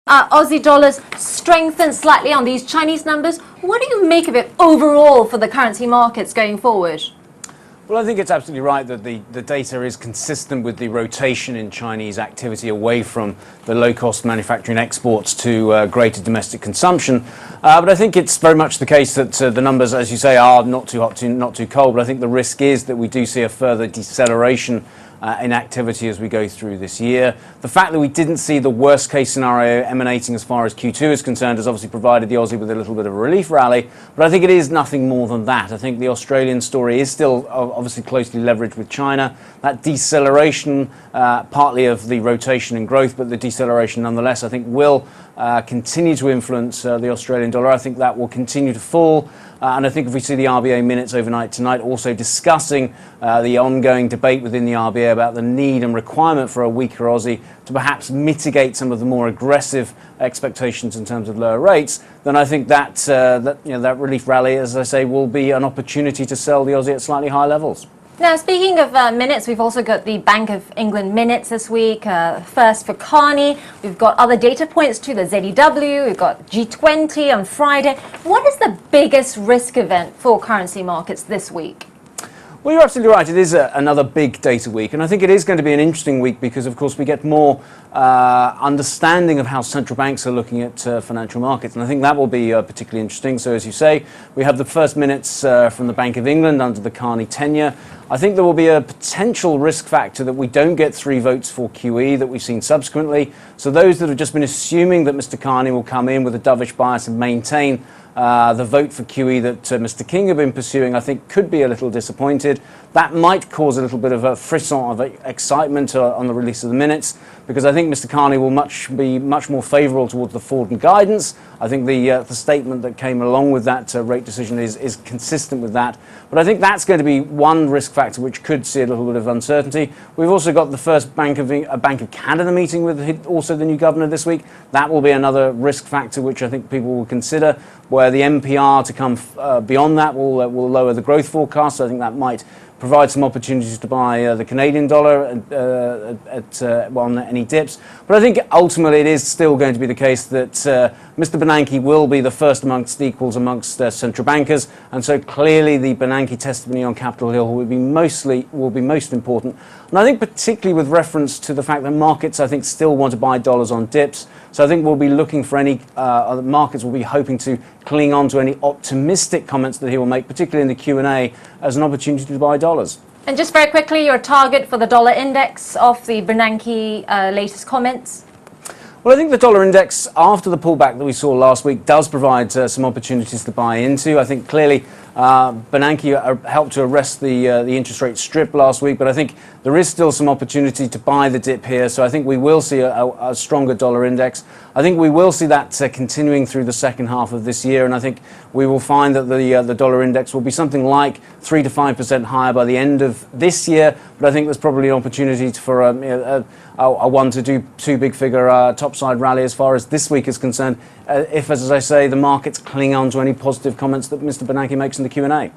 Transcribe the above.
Aussie dollars strengthened slightly on these Chinese numbers. What do you make of it overall for the currency markets going forward? Well, I think it's absolutely right that the data is consistent with the rotation in Chinese activity away from the low-cost manufacturing exports to greater domestic consumption. But I think it's very much the case that the numbers, as you say, are not too hot, not too cold. But I think the risk is that we do see a further deceleration in activity as we go through this year. The fact that we didn't see the worst case scenario emanating as far as Q2 is concerned has obviously provided the Aussie with a little bit of a relief rally, but I think it is nothing more than that. I think the Australian story is still obviously closely leveraged with China. That deceleration, partly of the rotation and growth, but the deceleration nonetheless, I think will continue to influence the Australian dollar. I think that will continue to fall. And I think if we see the RBA minutes overnight tonight also discussing the ongoing debate within the RBA about the need and requirement for a weaker Aussie to perhaps mitigate some of the more aggressive expectations in terms of lower rates, then I think that that relief rally, as I say, will be an opportunity to sell the Aussie at slightly higher levels. Now, speaking of minutes, we've also got the Bank of England minutes this week. First for Carney. We've got other data points too, the ZEW, we've got G20 on Friday. What is the biggest risk event for currency markets this week? Well, you're absolutely right. It is another big data week, and I think it is going to be an interesting week because, of course, we get more understanding of how central banks are looking at financial markets, and I think that will be particularly interesting. So, as you say, we have the first minutes from the Bank of England under the Carney tenure. I think there will be a potential risk factor that we don't get 3 votes for QE that we've seen subsequently. So those that have just been assuming that Mr. Carney will come in with a dovish bias and maintain the vote for QE that Mr. King have been pursuing, I think could be a little disappointed. That might cause a little bit of a frisson of excitement on the release of the minutes, because I think Mr. Carney will be much more favourable towards the forward and guidance. I think the statement that came along with that rate decision is consistent with that. But I think that's going to be one risk factor which could see a little bit of uncertainty. We've also got the first Bank of Canada meeting with also the new governor this week. That will be another risk factor which I think people will consider, where the NPR to come beyond that will lower the growth forecast. So I think that might provide some opportunities to buy the Canadian dollar on any dips. But I think ultimately it is still going to be the case that Mr. Bernanke will be the first amongst equals amongst central bankers, and so clearly the Bernanke testimony on Capitol Hill will be most important. And I think particularly with reference to the fact that markets, I think, still want to buy dollars on dips. So I think we'll be looking for any markets will be hoping to cling on to any optimistic comments that he will make, particularly in the Q&A, as an opportunity to buy dollars. And just very quickly, your target for the dollar index off the Bernanke latest comments? Well, I think the dollar index, after the pullback that we saw last week, does provide some opportunities to buy into. I think clearly Bernanke helped to arrest the interest rate strip last week, but I think there is still some opportunity to buy the dip here. So I think we will see a stronger dollar index. I think we will see that continuing through the second half of this year, and I think we will find that the dollar index will be something like 3 to 5% higher by the end of this year. But I think there's probably an opportunity for a 1 to 2 big figure topside rally as far as this week is concerned, if, as I say, the markets cling on to any positive comments that Mr. Bernanke makes in the Q&A.